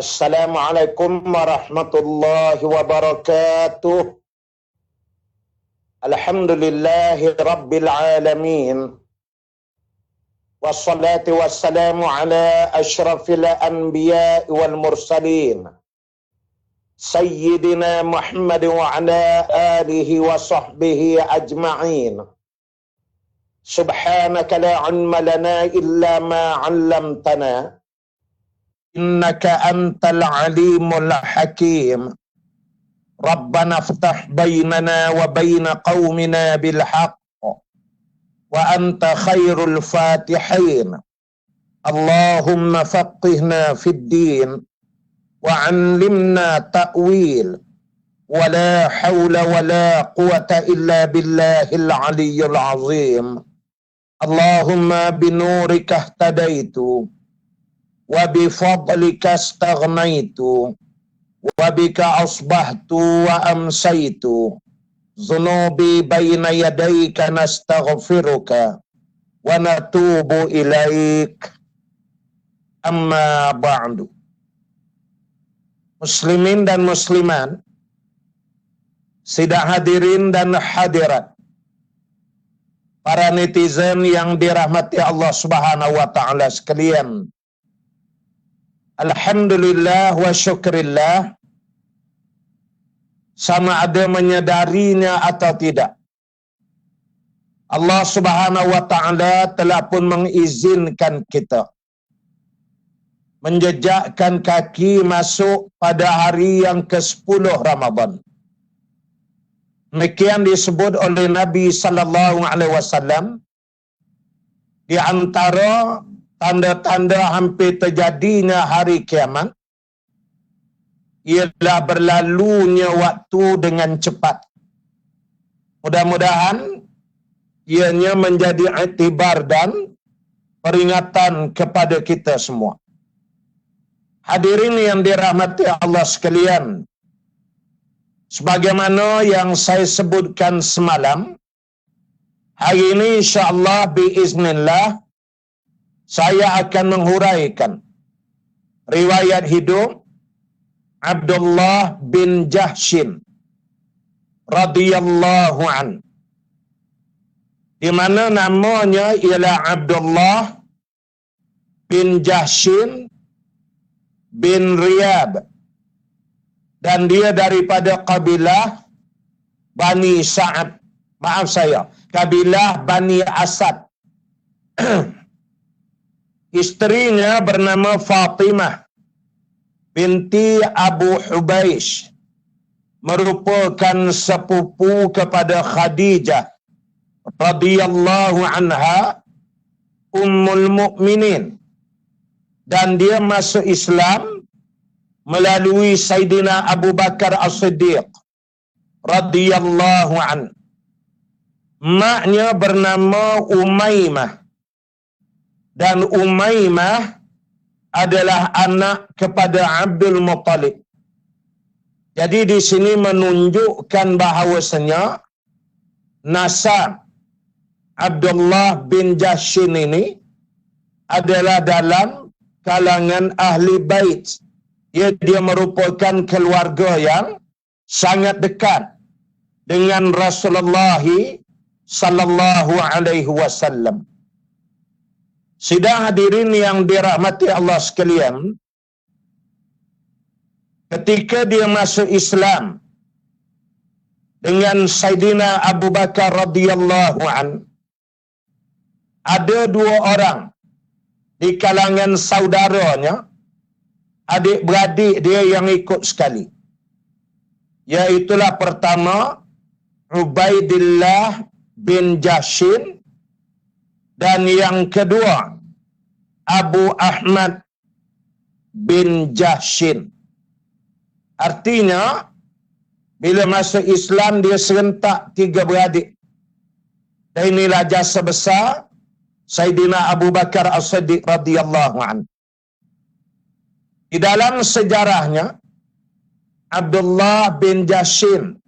Assalamualaikum warahmatullahi wabarakatuh. Alhamdulillahi rabbil alamin. Wassalatu wassalamu ala asyrafil anbiya wal mursalin. Sayyidina Muhammad wa ala alihi wa sahbihi ajma'in. Subhanaka la ilma lana illa ma 'allamtana. Innaka antal alimul hakim. Rabbana iftah bainana wa baina qaumina bil haqq wa anta khairul fatihin. Allahumma faqihna fid din wa 'allimna ta'wil wa la hawla wa la quwata illa billahil aliyyil azim. Allahumma binurika ihtadaitu wa bifadlika astaghnaitu wa bika asbahtu wa amsaitu. Zunubi baina yadayka nastaghfiruka wa natubu ilaik. Amma ba'du. Muslimin dan muslimat, sidang hadirin dan hadirat, para netizen yang dirahmati Allah Subhanahu wa taala sekalian. Alhamdulillah wa syukrillah, sama ada menyadarinya atau tidak, Allah Subhanahu wa taala telah pun mengizinkan kita menjejakkan kaki masuk pada hari yang ke-10 Ramadan. Demikian disebut oleh Nabi sallallahu alaihi wasallam di antara tanda-tanda hampir terjadinya hari kiamat ialah berlalunya waktu dengan cepat. Mudah-mudahan ianya menjadi iktibar dan peringatan kepada kita semua. Hadirin yang dirahmati Allah sekalian, sebagaimana yang saya sebutkan semalam, hari ini insya-Allah biiznillah saya akan menghuraikan riwayat hidup Abdullah bin Jahshin radhiyallahu an, di mana namanya ialah Abdullah bin Jahshin bin Riyab, dan dia daripada kabilah Bani Sa'ad Maaf saya, kabilah Bani Asad. Istrinya bernama Fatimah binti Abu Hubaish, merupakan sepupu kepada Khadijah radhiyallahu anha, Ummul Mukminin, dan dia masuk Islam melalui Sayyidina Abu Bakar As-Siddiq radhiyallahu an. Maknya bernama Umaymah, dan Umaymah adalah anak kepada Abdul Muttalib. Jadi di sini menunjukkan bahawasanya nasab Abdullah bin Jahshin ini adalah dalam kalangan ahli bait. Dia merupakan keluarga yang sangat dekat dengan Rasulullah sallallahu alaihi wasallam. Sidang hadirin yang dirahmati Allah sekalian, ketika dia masuk Islam dengan Sayyidina Abu Bakar radhiyallahu an, ada dua orang di kalangan saudaranya, adik-beradik dia yang ikut sekali. Iaitulah pertama Ubaidillah bin Jahshin, dan yang kedua Abu Ahmad bin Jahshin. Artinya bila masuk Islam dia serentak tiga beradik. Dan inilah jasa besar Sayyidina Abu Bakar As-Siddiq radhiyallahu anhu. Di dalam sejarahnya, Abdullah bin Jahshin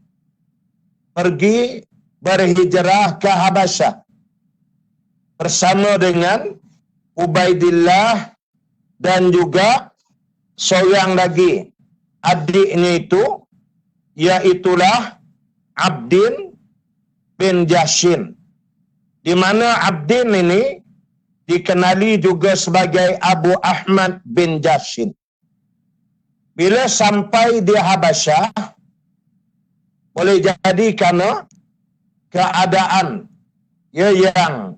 pergi berhijrah ke Habasyah bersama dengan Ubaidillah dan juga seorang lagi adiknya itu, iaitulah Abdin bin Jahshin. Di mana Abdin ini dikenali juga sebagai Abu Ahmad bin Jahshin. Bila sampai di Habasyah, boleh jadi kerana keadaan yang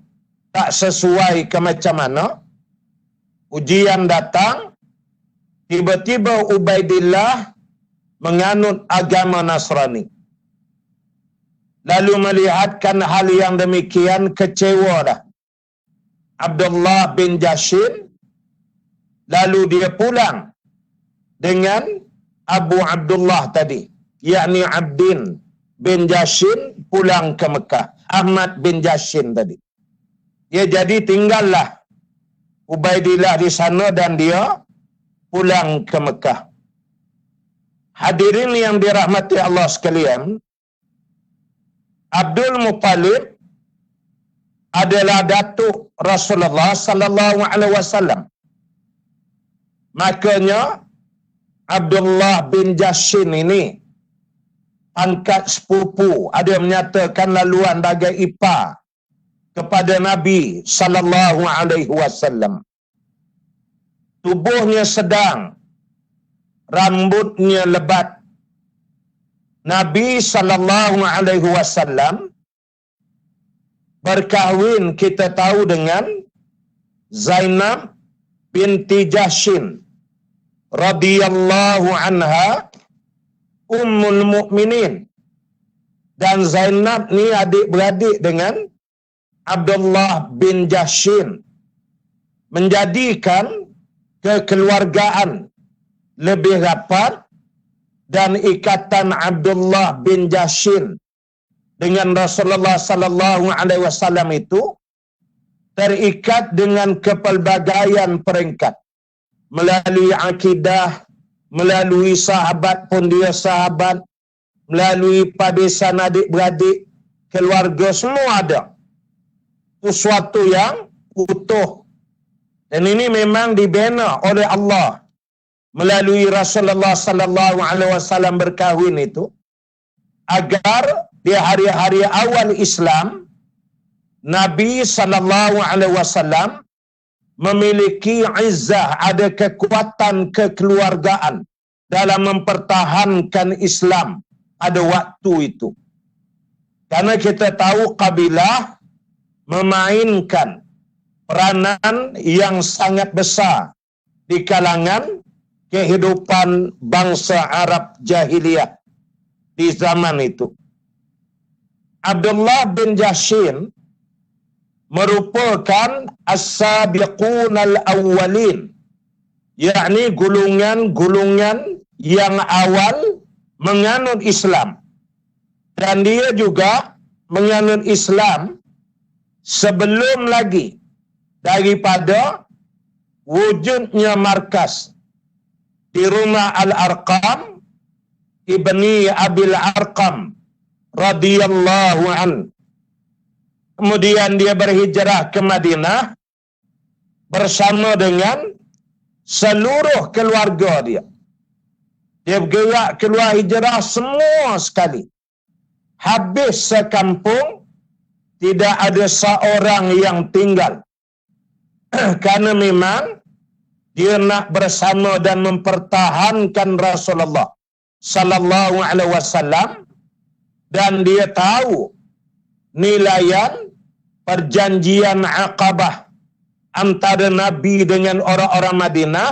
tak sesuai ke macam mana, ujian datang, tiba-tiba Ubaidillah menganut agama Nasrani. Lalu melihatkan hal yang demikian, kecewa dah Abdullah bin Jahshin. Lalu dia pulang dengan Abu Abdullah tadi, yakni Abdin bin Jahshin, pulang ke Mekah. Ahmad bin Jahshin tadi. Ya, jadi tinggallah Ubaidillah di sana dan dia pulang ke Mekah. Hadirin yang dirahmati Allah sekalian, Abdul Muttalib adalah datuk Rasulullah sallallahu alaihi wasallam. Makanya Abdullah bin Jahshin ini angkat sepupu, ada menyatakan laluan bagai ipar kepada Nabi sallallahu alaihi wasallam. Tubuhnya sedang, rambutnya lebat. Nabi sallallahu alaihi wasallam berkahwin, kita tahu, dengan Zainab binti Jahshin radhiyallahu anha, Ummul Mukminin. Dan Zainab ni adik-beradik dengan Abdullah bin Jahshin, menjadikan kekeluargaan lebih rapat, dan ikatan Abdullah bin Jahshin dengan Rasulullah sallallahu alaihi wasallam itu terikat dengan kepelbagaian peringkat, melalui akidah, melalui sahabat pun dia sahabat, melalui padisan adik-beradik, keluarga, semua ada. Itu suatu yang utuh. Dan ini memang dibina oleh Allah melalui Rasulullah sallallahu alaihi wasallam berkahwin itu, agar di hari-hari awal Islam Nabi sallallahu alaihi wasallam memiliki izzah, ada kekuatan kekeluargaan dalam mempertahankan Islam pada waktu itu. Karena kita tahu kabilah memainkan peranan yang sangat besar di kalangan kehidupan bangsa Arab jahiliyah di zaman itu. Abdullah bin Jahshin merupakan as-sabiqun al-awwalin, yakni gulungan-gulungan yang awal menganut Islam. Dan dia juga menganut Islam sebelum lagi daripada wujudnya markas di rumah Al-Arqam ibni Abil Arqam radhiyallahu an. Kemudian dia berhijrah ke Madinah bersama dengan seluruh keluarga dia. Dia bergerak keluar hijrah semua sekali. Habis sekampung, tidak ada seorang yang tinggal. Karena memang dia nak bersama dan mempertahankan Rasulullah sallallahu alaihi wasallam, dan dia tahu nilaian perjanjian Aqabah antara Nabi dengan orang-orang Madinah,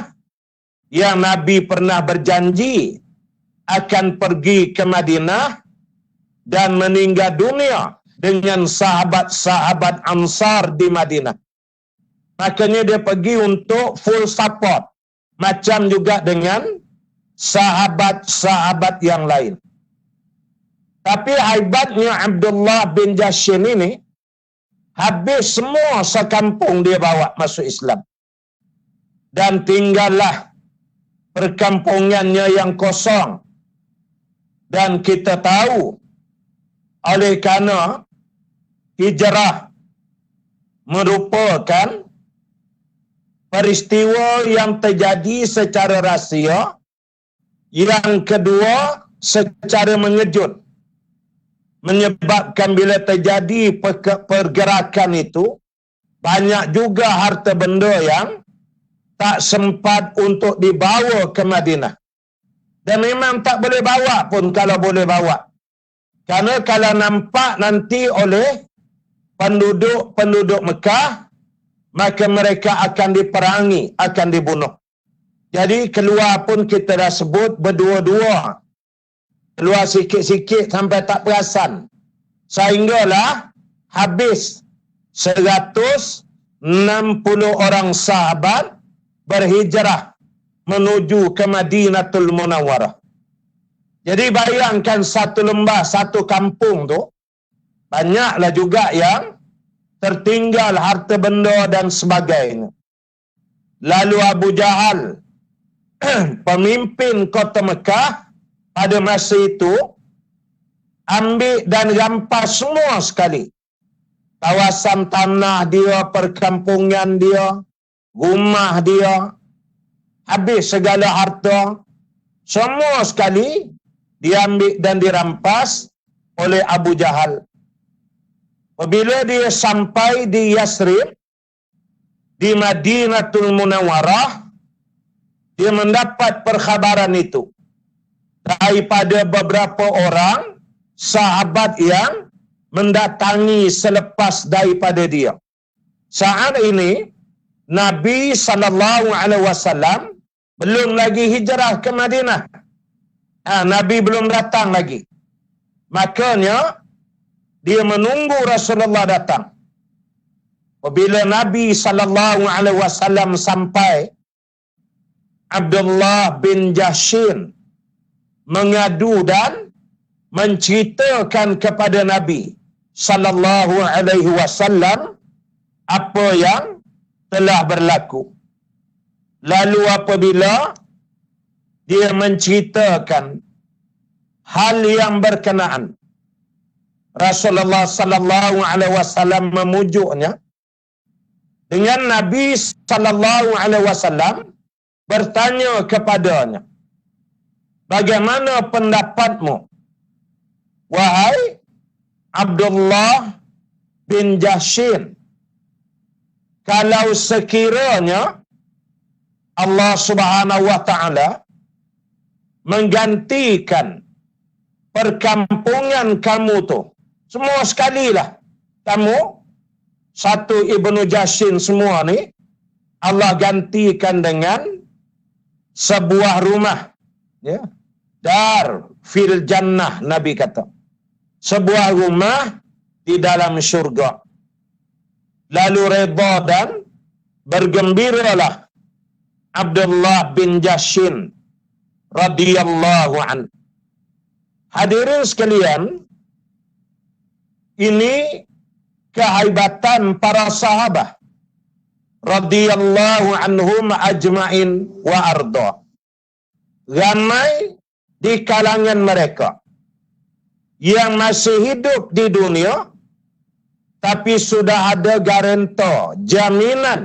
yang Nabi pernah berjanji akan pergi ke Madinah dan meninggal dunia dengan sahabat-sahabat Ansar di Madinah. Makanya dia pergi untuk full support, macam juga dengan sahabat-sahabat yang lain. Tapi hebatnya Abdullah bin Jahshin ini, habis semua sekampung dia bawa masuk Islam. Dan tinggallah perkampungannya yang kosong. Dan kita tahu, oleh kerana hijrah merupakan peristiwa yang terjadi secara rahsia, yang kedua secara mengejut, menyebabkan bila terjadi pergerakan itu, banyak juga harta benda yang tak sempat untuk dibawa ke Madinah. Dan memang tak boleh bawa pun kalau boleh bawa. Karena kalau nampak nanti oleh penduduk Mekah, maka mereka akan diperangi, akan dibunuh. Jadi keluar pun kita dah sebut berdua-dua. Keluar sikit-sikit sampai tak perasan. Sehinggalah habis 160 orang sahabat berhijrah menuju ke Madinatul Munawwarah. Jadi bayangkan satu lembah, satu kampung tu, banyaklah juga yang tertinggal harta benda dan sebagainya. Lalu Abu Jahal, pemimpin kota Mekah pada masa itu, ambil dan rampas semua sekali. Kawasan tanah dia, perkampungan dia, rumah dia, habis segala harta, semua sekali diambil dan dirampas oleh Abu Jahal. Apabila dia sampai di Yasrib, di Madinatul Munawwarah, dia mendapat perkhabaran itu daripada beberapa orang sahabat yang mendatangi selepas daripada dia. Saat ini Nabi sallallahu alaihi wasallam belum lagi hijrah ke Madinah. Nabi belum datang lagi. Makanya dia menunggu Rasulullah datang. Apabila Nabi sallallahu alaihi wasallam sampai, Abdullah bin Jahshin mengadu dan menceritakan kepada Nabi sallallahu alaihi wasallam apa yang telah berlaku. Lalu apabila dia menceritakan hal yang berkenaan, Rasulullah sallallahu alaihi wasallam memujuknya dengan Nabi sallallahu alaihi wasallam bertanya kepadanya, bagaimana pendapatmu, wahai Abdullah bin Jahshin, kalau sekiranya Allah Subhanahu wa taala menggantikan perkampungan kamu tu Semua sekalilah. Kamu, satu Ibnu Jashin semua ni, Allah gantikan dengan sebuah rumah. Ya. Dar fil jannah, Nabi kata. Sebuah rumah di dalam syurga. Lalu redha dan bergembiralah Abdullah bin Jashin radhiyallahu an. Hadirin sekalian, ini kehebatan para sahabat radhiyallahu anhum ajma'in wa arda. Ramai di kalangan mereka yang masih hidup di dunia tapi sudah ada garantor, jaminan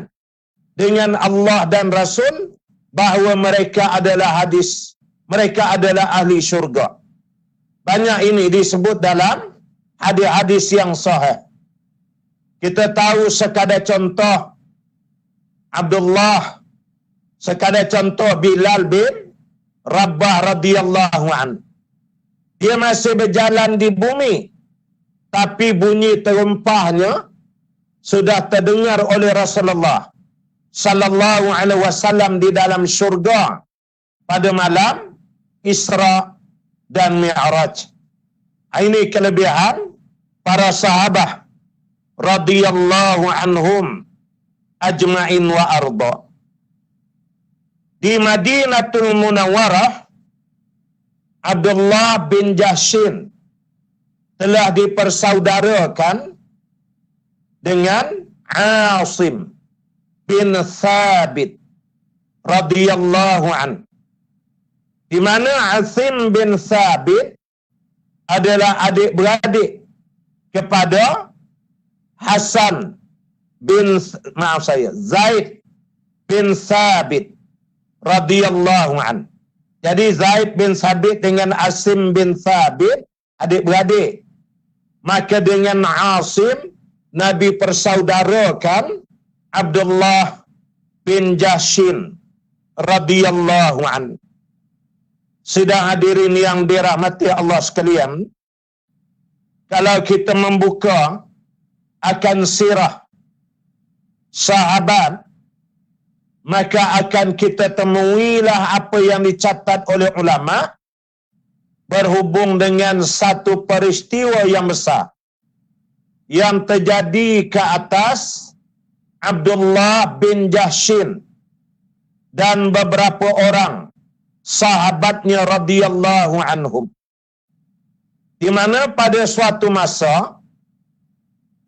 dengan Allah dan Rasul bahawa mereka adalah ahli syurga. Banyak ini disebut dalam hadis-hadis yang sahih. Kita tahu sekadar contoh Abdullah, sekadar contoh Bilal bin Rabah radhiyallahu an. Dia masih berjalan di bumi, tapi bunyi terumpahnya sudah terdengar oleh Rasulullah sallallahu alaihi wasallam di dalam syurga pada malam Isra dan Mi'raj. Ini kelebihan para sahabat radhiyallahu anhum ajma'in wa arda. Di Madinatul Munawwarah, Abdullah bin Jashin telah dipersaudarakan dengan Asim bin Thabit radhiyallahu an. Di mana Asim bin Thabit adalah adik-beradik kepada Zaid bin Thabit radhiyallahu an. Jadi Zaid bin Thabit dengan Asim bin Thabit adik-beradik. Maka dengan Asim Nabi persaudarakan Abdullah bin Jashin radhiyallahu an. Sidang hadirin yang dirahmati Allah sekalian, kalau kita membuka akan sirah sahabat, maka akan kita temuilah apa yang dicatat oleh ulama berhubung dengan satu peristiwa yang besar yang terjadi ke atas Abdullah bin Jashin dan beberapa orang sahabatnya radhiyallahu anhum. Di mana pada suatu masa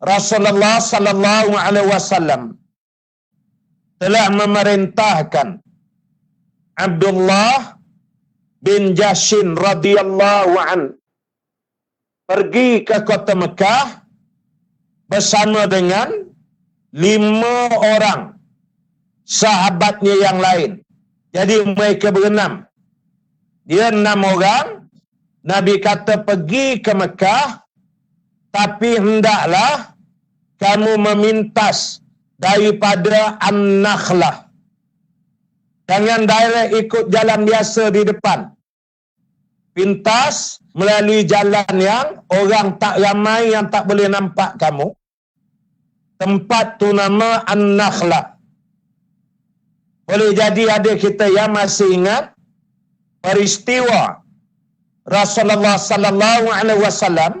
Rasulullah sallallahu alaihi wasallam telah memerintahkan Abdullah bin Jashin radhiyallahu an pergi ke kota Mekah bersama dengan 5 orang sahabatnya yang lain. Jadi mereka berenam. Dia 6 orang. Nabi kata pergi ke Mekah, tapi hendaklah kamu memintas daripada An-Nakhlah. Jangan direct ikut jalan biasa di depan. Pintas melalui jalan yang orang tak ramai, yang tak boleh nampak kamu. Tempat tu nama An-Nakhlah. Boleh jadi ada kita yang masih ingat peristiwa Rasulullah sallallahu alaihi wasallam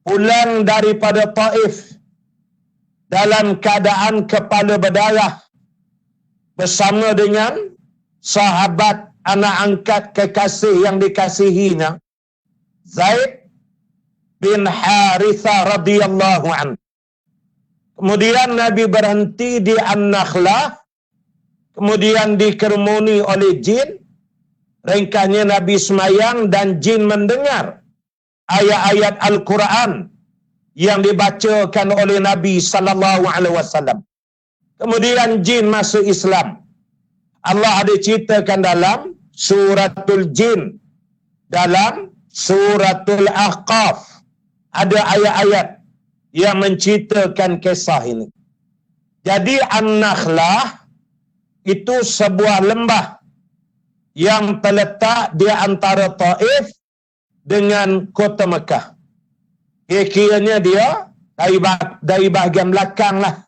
pulang daripada Taif dalam keadaan kepala berdarah bersama dengan sahabat anak angkat kekasih yang dikasihinya, Zaid bin Harithah radhiyallahu an. Kemudian Nabi berhenti di An-Nakhlah, kemudian dikerumuni oleh jin. Ringkasnya Nabi semayang dan jin mendengar ayat-ayat Al-Quran yang dibacakan oleh Nabi sallallahu alaihi wasallam. Kemudian jin masuk Islam. Allah ada ceritakan dalam suratul jin, dalam suratul Ahqaf, ada ayat-ayat yang menceritakan kisah ini. Jadi An-Nakhlah itu sebuah lembah yang terletak di antara Taif dengan kota Mekah. Kiranya dia dari bahagian belakang lah.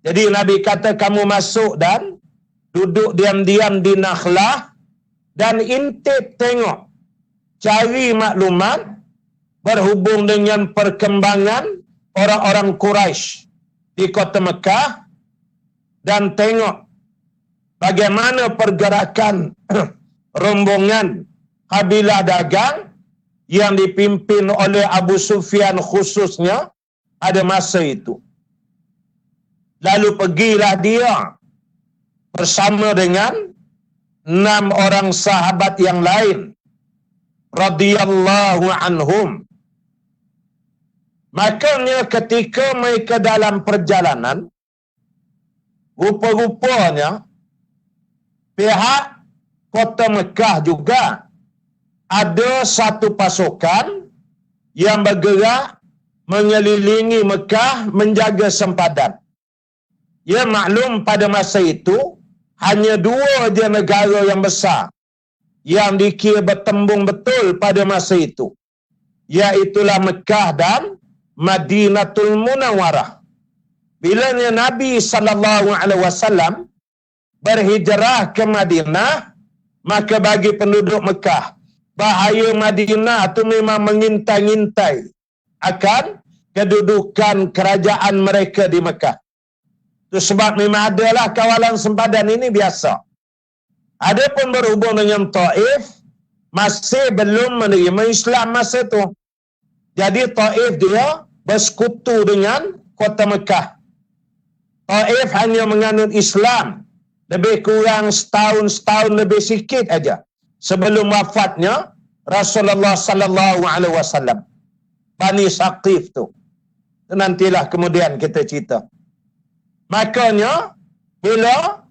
Jadi Nabi kata kamu masuk dan duduk diam-diam di Nakhlah dan intip tengok, cari maklumat berhubung dengan perkembangan orang-orang Quraisy di kota Mekah dan tengok bagaimana pergerakan rombongan kabilah dagang yang dipimpin oleh Abu Sufyan khususnya pada masa itu. Lalu pergilah dia bersama dengan 6 orang sahabat yang lain radhiyallahu anhum. Makanya ketika mereka dalam perjalanan, rupa-rupanya pihak kota Mekah juga ada satu pasukan yang bergerak mengelilingi Mekah menjaga sempadan. Ya maklum pada masa itu hanya 2 je negara yang besar yang dikira bertembung betul pada masa itu, iaitulah Mekah dan Madinatul Munawwarah. Bila Nabi SAW berhijrah ke Madinah, maka bagi penduduk Mekah, bahaya Madinah itu memang mengintai-intai akan kedudukan kerajaan mereka di Mekah. Itu sebab memang adalah kawalan sempadan ini biasa. Adapun berhubung dengan Taif, masih belum menerima Islam masa itu. Jadi Taif dia bersekutu dengan kota Mekah. Taif hanya menganut Islam lebih kurang setahun lebih sikit aja sebelum wafatnya Rasulullah sallallahu alaihi wasallam. Bani Saqif tu. Nantilah kemudian kita cerita. Makanya bila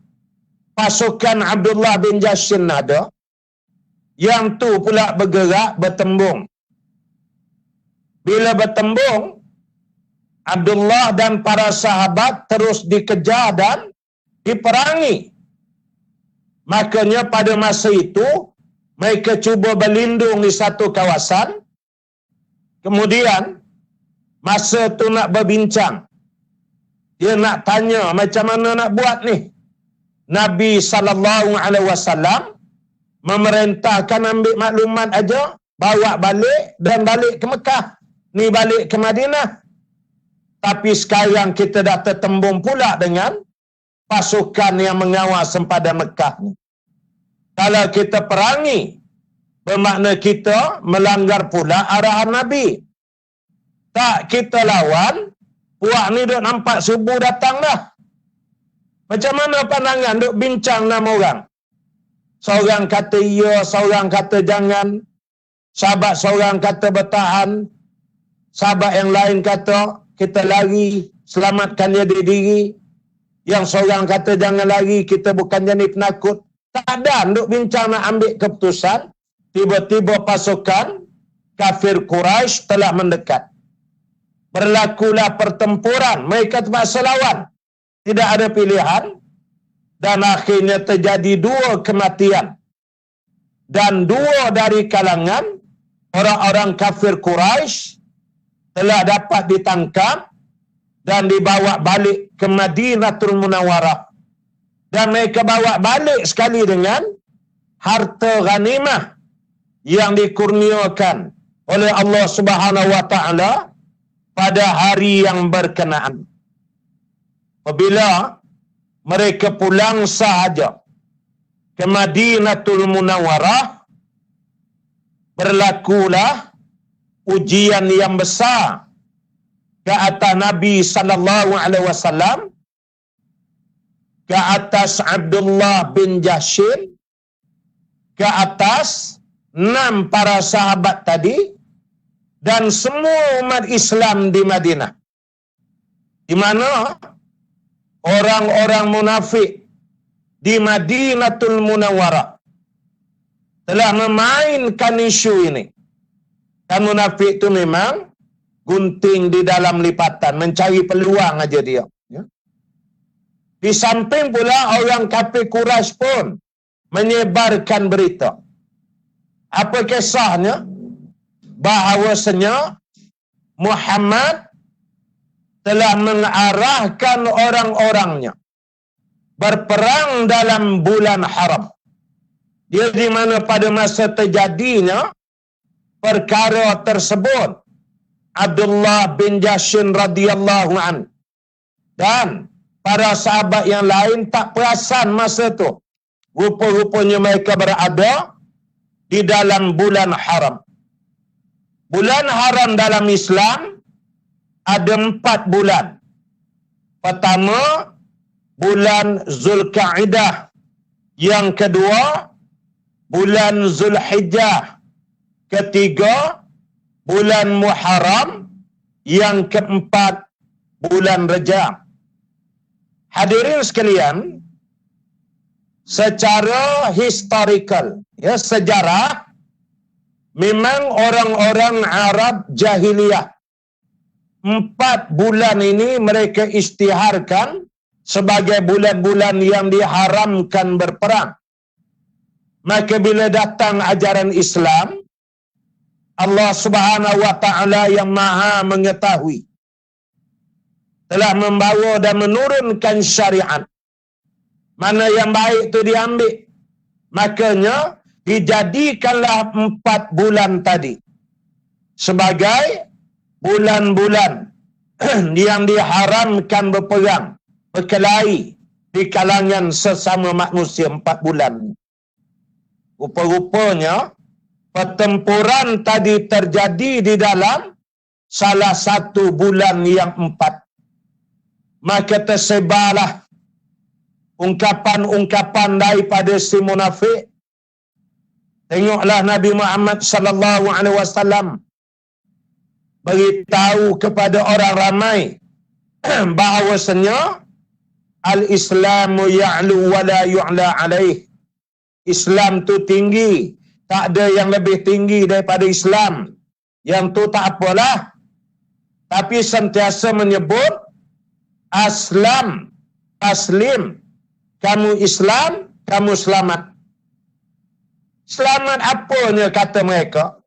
pasukan Abdullah bin Jashin ada, yang tu pula bergerak bertembung. Bila bertembung, Abdullah dan para sahabat terus dikejar dan diperangi. Makanya pada masa itu mereka cuba berlindung di satu kawasan. Kemudian masa tu nak berbincang, dia nak tanya macam mana nak buat ni. Nabi SAW memerintahkan ambil maklumat aja, bawa balik dan balik ke Mekah. Ni balik ke Madinah. Tapi sekarang kita dah tertembung pula dengan pasukan yang mengawal sempadan Mekah ni. Kalau kita perangi, bermakna kita melanggar pula arahan Nabi. Tak kita lawan, puak ni duk nampak subuh datang dah. Macam mana pandangan duk bincang 6 orang? Seorang kata ya, seorang kata jangan. Sahabat seorang kata bertahan. Sahabat yang lain kata kita lari, selamatkan diri. Yang seorang kata jangan lari, kita bukan jenis penakut. Tak ada duk bincang nak ambil keputusan. Tiba-tiba pasukan kafir Quraisy telah mendekat. Berlakulah pertempuran, mereka terpaksa lawan. Tidak ada pilihan. Dan akhirnya terjadi 2 kematian. Dan 2 dari kalangan orang-orang kafir Quraisy telah dapat ditangkap dan dibawa balik ke Madinatul Munawwarah. Dan mereka bawa balik sekali dengan harta ghanimah yang dikurniakan oleh Allah Subhanahu wa taala pada hari yang berkenaan. Apabila mereka pulang sahaja ke Madinatul Munawwarah, berlakulah ujian yang besar ke atas Nabi sallallahu alaihi wasallam, ke atas Abdullah bin Jashin, ke atas 6 para sahabat tadi dan semua umat Islam di Madinah. Di mana orang-orang munafik di Madinatul Munawwarah telah memainkan isu ini. Dan munafik itu memang gunting di dalam lipatan, mencari peluang aja dia. Ya. Di samping pula orang kafir Quraisy pun menyebarkan berita. Apa kisahnya? Bahawasanya Muhammad telah mengarahkan orang-orangnya berperang dalam bulan haram. Dia di mana pada masa terjadinya perkara tersebut, Abdullah bin Jashin radhiyallahu an dan para sahabat yang lain tak perasan masa tu. Rupa-rupanya mereka berada di dalam bulan haram. Bulan haram dalam Islam ada 4 bulan. Pertama, bulan Zulkaidah. Yang kedua, bulan Zulhijjah. Ketiga, bulan Muharram. Yang keempat, bulan Rajab. Hadirin sekalian, secara historical, ya, sejarah, memang orang-orang Arab jahiliyah 4 bulan ini mereka istiharkan sebagai bulan-bulan yang diharamkan berperang. Maka bila datang ajaran Islam, Allah Subhanahu wa taala yang Maha mengetahui telah membawa dan menurunkan syariat. Mana yang baik itu diambil. Makanya dijadikanlah 4 bulan tadi sebagai bulan-bulan yang diharamkan berperang, berkelahi di kalangan sesama manusia 4 bulan. Rupa-rupanya pertempuran tadi terjadi di dalam salah satu bulan yang 4. Maka tersebarlah ungkapan-ungkapan daripada si munafik. Tengoklah Nabi Muhammad sallallahu alaihi wasallam beritahu kepada orang ramai bahawasanya al-Islamu ya'lu wa la yu'la alaih. Islam tu tinggi, tak ada yang lebih tinggi daripada Islam. Yang tu tak apalah. Tapi sentiasa menyebut aslam, aslim. Kamu Islam, kamu selamat. Selamat apanya kata mereka?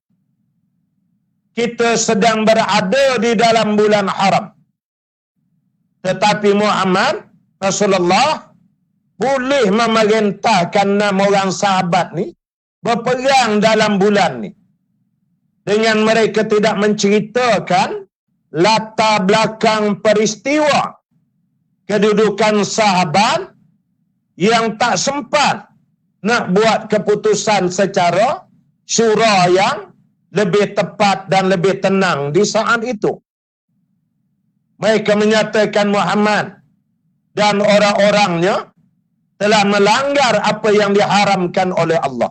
Kita sedang berada di dalam bulan haram. Tetapi Muhammad Rasulullah boleh memerintahkan 6 orang sahabat ni berperang dalam bulan ni. Dengan mereka tidak menceritakan latar belakang peristiwa kedudukan sahabat yang tak sempat nak buat keputusan secara syura yang lebih tepat dan lebih tenang di saat itu. Mereka menyatakan Muhammad dan orang-orangnya telah melanggar apa yang diharamkan oleh Allah.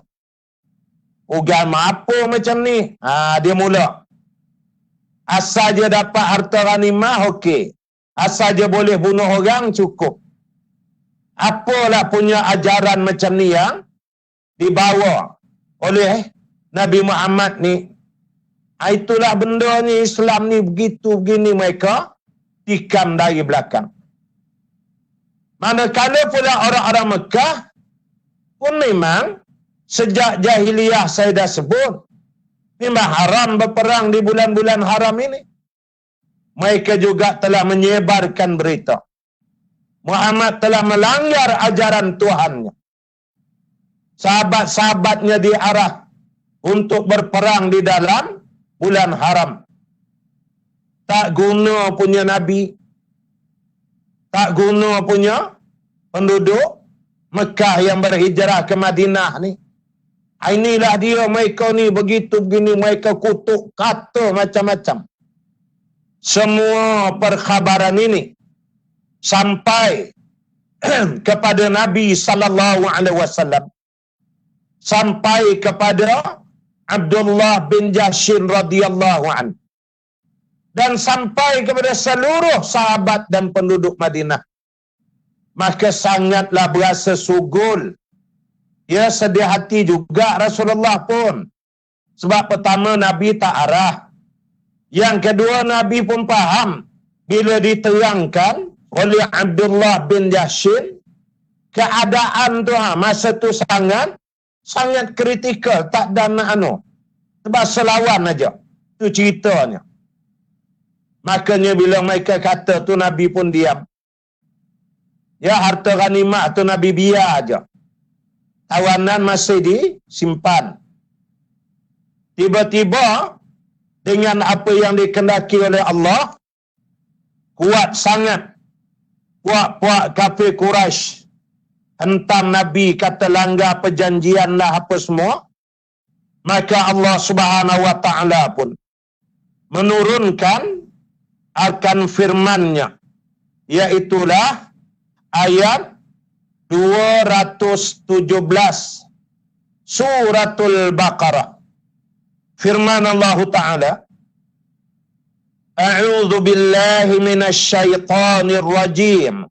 Agama apa macam ni? Dia mula. Asal je dapat harta ghanimah, okey. Asal je boleh bunuh orang, cukup. Apalah punya ajaran macam ni yang dibawa oleh Nabi Muhammad ni. Itulah benda ni, Islam ni begitu begini, mereka tikam dari belakang. Manakala pula orang-orang Mekah pun memang sejak jahiliyah saya dah sebut, memang haram berperang di bulan-bulan haram ini. Mereka juga telah menyebarkan berita Muhammad telah melanggar ajaran Tuhannya. Sahabat-sahabatnya diarah untuk berperang di dalam bulan haram. Tak guna punya Nabi, tak guna punya penduduk Mekah yang berhijrah ke Madinah ni. Inilah dia mereka ni begitu begini, mereka kutuk kata macam-macam. Semua perkhabaran ini sampai kepada Nabi sallallahu alaihi wasallam, sampai kepada Abdullah bin Jashin radhiyallahu an, dan sampai kepada seluruh sahabat dan penduduk Madinah. Maka sangatlah berasa sugul, ya, sedih hati juga Rasulullah pun. Sebab pertama Nabi tak arah, yang kedua Nabi pun faham bila diterangkan oleh Abdullah bin Jashin keadaan tu masa tu sangat kritikal, tak ada nak sebab selawan aja. Tu ceritanya. Makanya bila mereka kata tu Nabi pun diam. Ya, harta ghanimah tu Nabi biar aja. Tawanan masih disimpan. Tiba-tiba dengan apa yang dikehendaki oleh Allah, kuat sangat puak-puak kafir Quraisy hentam Nabi, kata langgar perjanjian lah apa semua. Maka Allah Subhanahu wa taala pun menurunkan akan firman-Nya, iaitulah ayat 217 Suratul Baqarah. Firman Allah Ta'ala, A'udzu billahi minasy syaithanir rajim.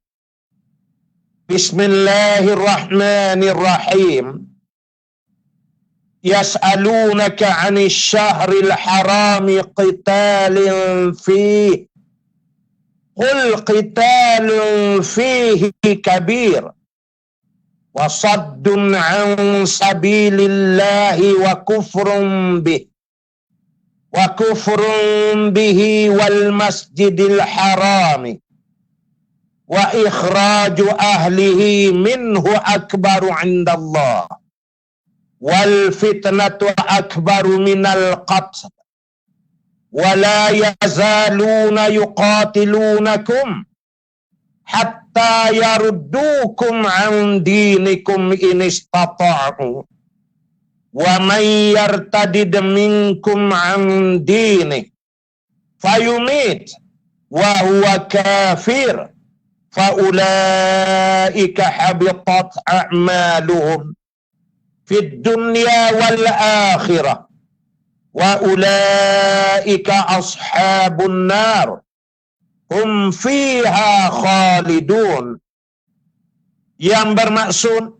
Bismillahirrahmanirrahim. Yas'alunaka 'anil syahril harami qitalin fihi. Qul qitalun fihi kabir. Wa saddun 'an sabilillahi wa kufrun bihi. Wa kufrun bihi wal masjidil harami. Wa ikhraju ahlihi minhu akbaru 'indallah. Wal fitnatu akbaru minal qatl. Wa la yazaluna yuqatilunakum hatta yaruddukum 'an dinikum in istata'u. Wa man yartadid minkum 'an dinihi fayumit wa huwa kafir faulaika habitat a'maluhum fid dunya wal akhirah wa ulaika ashabun nar hum fiha khalidun. Yang bermaksud,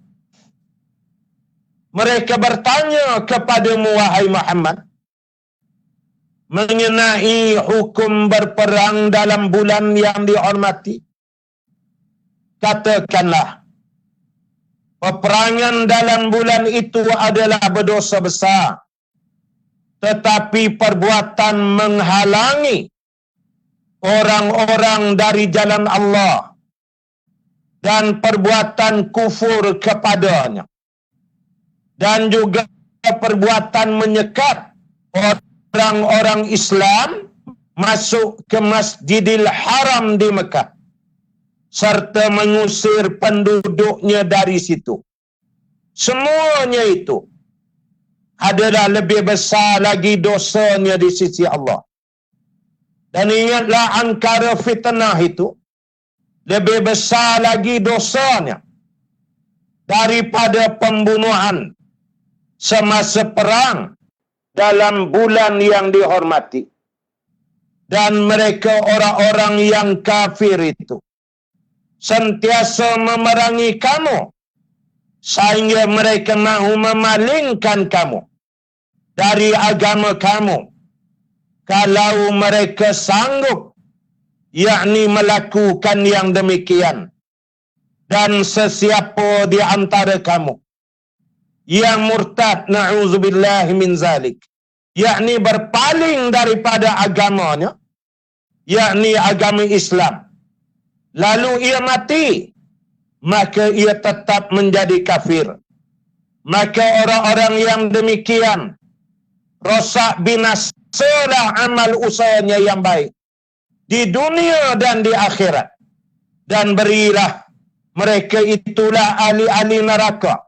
mereka bertanya kepadamu wahai Muhammad mengenai hukum berperang dalam bulan yang dihormati. Katakanlah, peperangan dalam bulan itu adalah berdosa besar, tetapi perbuatan menghalangi orang-orang dari jalan Allah dan perbuatan kufur kepadanya, dan juga perbuatan menyekat orang-orang Islam masuk ke Masjidil Haram di Mekah, serta mengusir penduduknya dari situ. Semuanya itu adalah lebih besar lagi dosanya di sisi Allah. Dan ingatlah, angkara fitnah itu lebih besar lagi dosanya daripada pembunuhan semasa perang dalam bulan yang dihormati. Dan mereka orang-orang yang kafir itu sentiasa memerangi kamu sehingga mereka mahu memalingkan kamu dari agama kamu. Kalau mereka sanggup, yakni melakukan yang demikian, dan sesiapa di antara kamu yang murtad, na'udzubillahi min zalik, yakni berpaling daripada agamanya, yakni agama Islam, lalu ia mati, maka ia tetap menjadi kafir. Maka orang-orang yang demikian rosak binasalah amal usahanya yang baik di dunia dan di akhirat, dan berilah mereka itulah ahli-ahli neraka,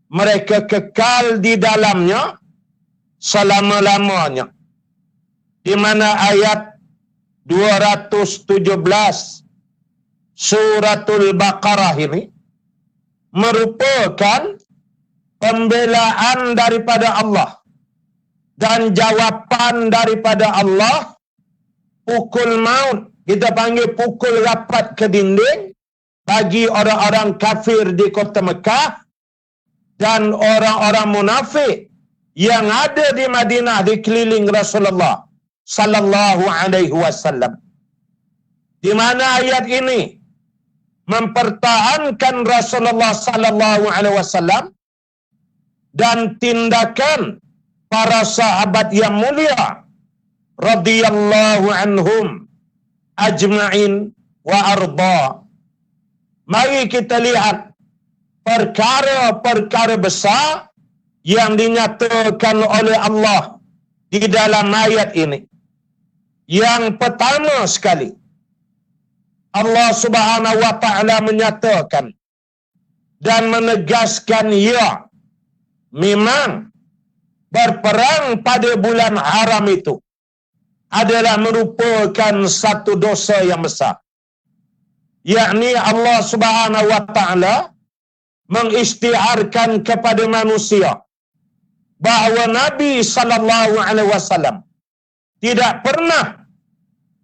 mereka kekal di dalamnya selama-lamanya. Di mana ayat 217 Suratul Baqarah ini merupakan pembelaan daripada Allah dan jawapan daripada Allah. Pukul maut, kita panggil pukul rapat ke dinding, bagi orang-orang kafir di kota Mekah dan orang-orang munafik yang ada di Madinah di keliling Rasulullah sallallahu alaihi wasallam. Di mana ayat ini mempertahankan Rasulullah sallallahu alaihi wasallam dan tindakan para sahabat yang mulia radhiyallahu anhum ajma'in wa arda. Mari kita lihat perkara-perkara besar yang dinyatakan oleh Allah di dalam ayat ini. Yang pertama sekali, Allah Subhanahu wa taala menyatakan dan menegaskan ya, memang berperang pada bulan haram itu adalah merupakan satu dosa yang besar. Yakni Allah Subhanahu wa taala mengisytiharkan kepada manusia bahawa Nabi sallallahu alaihi wasallam tidak pernah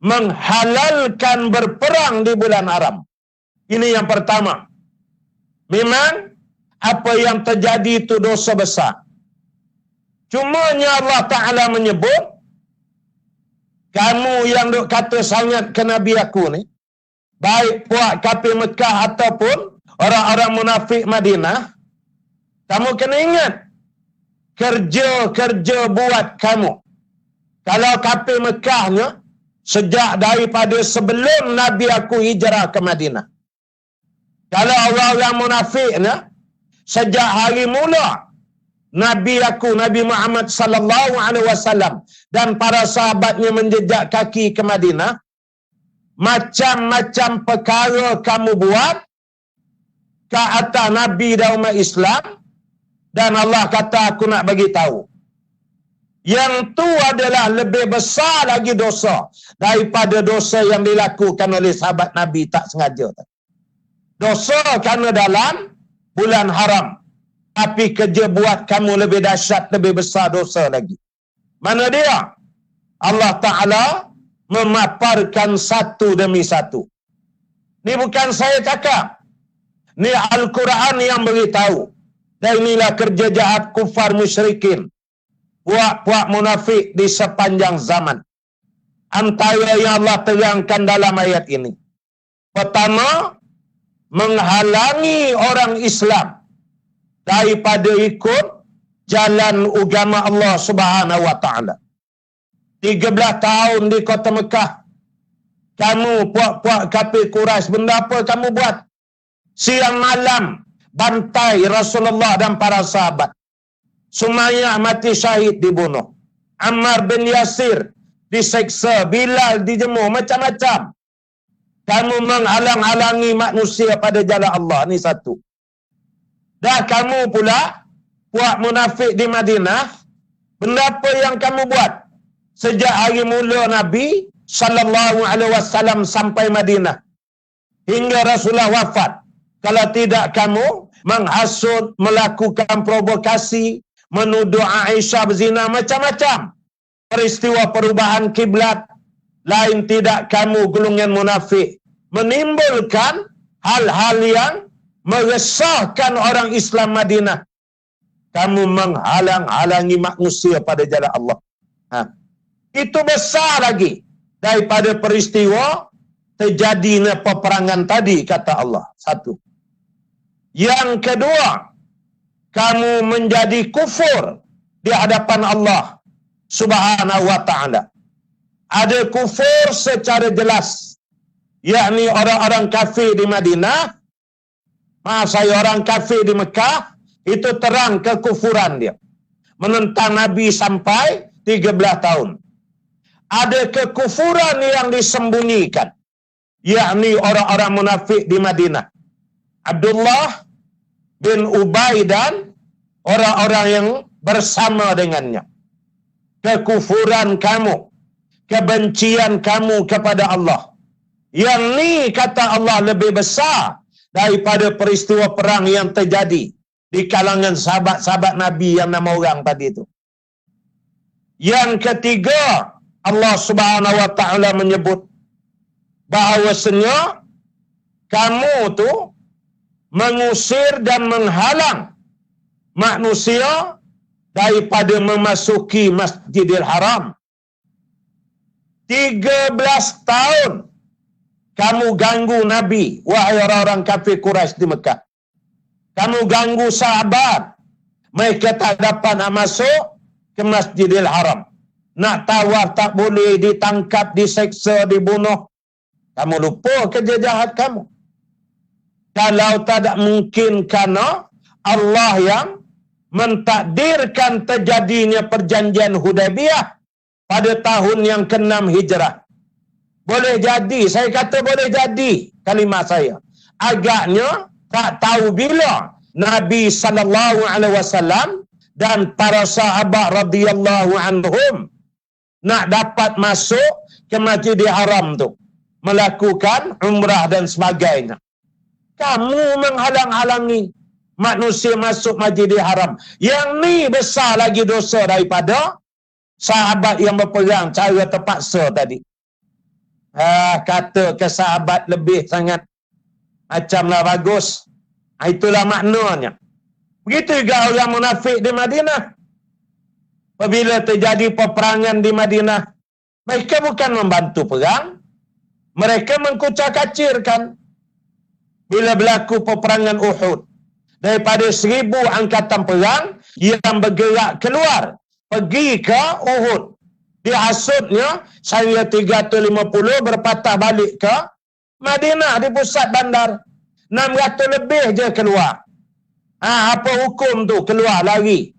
menghalalkan berperang di bulan haram. Ini yang pertama. Memang apa yang terjadi itu dosa besar. Cumanya Allah Ta'ala menyebut, kamu yang duk kata sangat ke Nabi aku ni, baik puak kafir Mekah ataupun orang-orang munafik Madinah, kamu kena ingat, kerja-kerja buat kamu. Kalau kafir Mekahnya, sejak daripada sebelum Nabi aku hijrah ke Madinah. Kalau orang-orang munafiknya, sejak hari mula Nabi aku, Nabi Muhammad sallallahu alaihi wasallam dan para sahabatnya menjejak kaki ke Madinah, macam-macam perkara kamu buat ke atas Nabi dan umat Islam, dan Allah kata aku nak bagi tahu. Yang tu adalah lebih besar lagi dosa daripada dosa yang dilakukan oleh sahabat Nabi tak sengaja. Dosa kerana dalam bulan haram. Tapi kerja buat kamu lebih dahsyat, lebih besar dosa lagi. Mana dia? Allah Ta'ala memaparkan satu demi satu. Ni bukan saya cakap. Ni Al-Quran yang beritahu. Dan inilah kerja jahat kufar musyrikin, puak-puak munafik di sepanjang zaman. Antara yang Allah terangkan dalam ayat ini. Pertama, menghalangi orang Islam daripada ikut jalan agama Allah Subhanahu wa taala. 13 tahun di kota Mekah, kamu puak-puak kafir Quraisy, benda apa kamu buat? Siang malam bantai Rasulullah dan para sahabat. Sumayyah mati syahid dibunuh. Ammar bin Yasir diseksa, Bilal dijemur, macam-macam. Kamu menghalang-halangi manusia pada jalan Allah, ni satu. Dan kamu pula puak munafik di Madinah, benda apa yang kamu buat sejak hari mula Nabi sallallahu alaihi wasallam sampai Madinah hingga Rasulullah wafat? Kalau tidak kamu menghasut, melakukan provokasi, menuduh Aisyah berzina, macam-macam peristiwa perubahan kiblat. Lain tidak kamu golongan munafik menimbulkan hal-hal yang meresahkan orang Islam Madinah. Kamu menghalang-halangi manusia pada jalan Allah. Itu besar lagi daripada peristiwa terjadinya peperangan tadi, kata Allah. Satu. Yang kedua, kamu menjadi kufur di hadapan Allah Subhanahu wa ta'ala. Ada kufur secara jelas, yakni orang-orang kafir di Madinah. Maaf saya, orang kafir di Mekah, itu terang kekufuran dia. Menentang Nabi sampai 13 tahun. Ada kekufuran yang disembunyikan, yakni orang-orang munafik di Madinah. Abdullah bin Ubay dan orang-orang yang bersama dengannya. Kekufuran kamu, kebencian kamu kepada Allah, yang ni kata Allah lebih besar daripada peristiwa perang yang terjadi di kalangan sahabat-sahabat Nabi yang 6 orang tadi itu. Yang ketiga, Allah Subhanahu wa taala menyebut bahawasanya kamu tu mengusir dan menghalang manusia daripada memasuki Masjidil Haram. 13 tahun kamu ganggu Nabi, wahai orang-orang kafir Quraisy di Mekah. Kamu ganggu sahabat, mereka tak dapat nak masuk ke Masjidil Haram. Nak tawaf tak boleh, ditangkap, diseksa, dibunuh. Kamu lupa kerja jahat kamu. Kalau tak mungkin karena Allah yang mentakdirkan terjadinya perjanjian Hudaibiyah pada tahun yang ke-6 Hijrah. Boleh jadi, saya kata boleh jadi kalimat saya. Agaknya tak tahu bila Nabi sallallahu alaihi wasallam dan para sahabat radhiyallahu anhum nak dapat masuk ke Masjidil Haram tu, melakukan umrah dan sebagainya. Kamu menghalang-halangi manusia masuk Masjidil Haram. Yang ni besar lagi dosa daripada sahabat yang berperang cara terpaksa tadi. Kata ke sahabat lebih sangat macamlah bagus. Itulah maknanya. Begitu juga orang munafik di Madinah. Apabila terjadi peperangan di Madinah, mereka bukan membantu perang, mereka mengkucak-kacirkan. Bila berlaku peperangan Uhud, daripada 1,000 angkatan perang yang bergerak keluar pergi ke Uhud, dihasutnya saya 350 berpatah balik ke Madinah di pusat bandar. 600 lebih je keluar. Apa hukum tu? Keluar lari,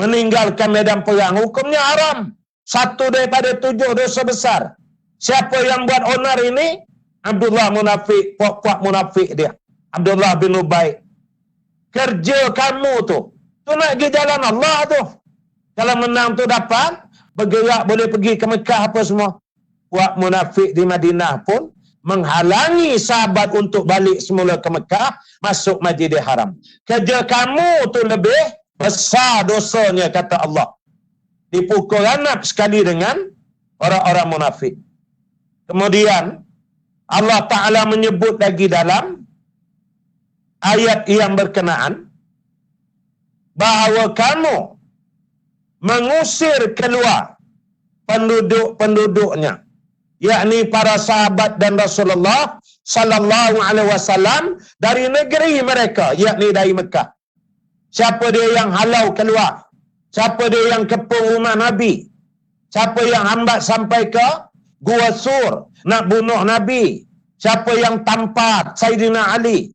meninggalkan medan perang. Hukumnya haram. Satu daripada 7 dosa besar. Siapa yang buat onar ini? Abdullah munafik, puak-puak munafik dia. Abdullah bin Ubay. Kerja kamu tu nak pergi jalan Allah tu. Kalau menang tu dapat, bergerak boleh pergi ke Mekah apa semua. Puak munafik di Madinah pun menghalangi sahabat untuk balik semula ke Mekah, masuk Masjidil Haram. Kerja kamu tu lebih besar dosanya, kata Allah. Dipukul anak sekali dengan orang-orang munafik. Kemudian Allah Ta'ala menyebut lagi dalam ayat yang berkenaan bahawa kamu mengusir keluar penduduk-penduduknya, yakni para sahabat dan Rasulullah sallallahu alaihi wasallam dari negeri mereka, yakni dari Mekah. Siapa dia yang halau keluar? Siapa dia yang kepung rumah Nabi? Siapa yang hambat sampai ke Gua Sur nak bunuh Nabi? Siapa yang tampar Saidina Ali,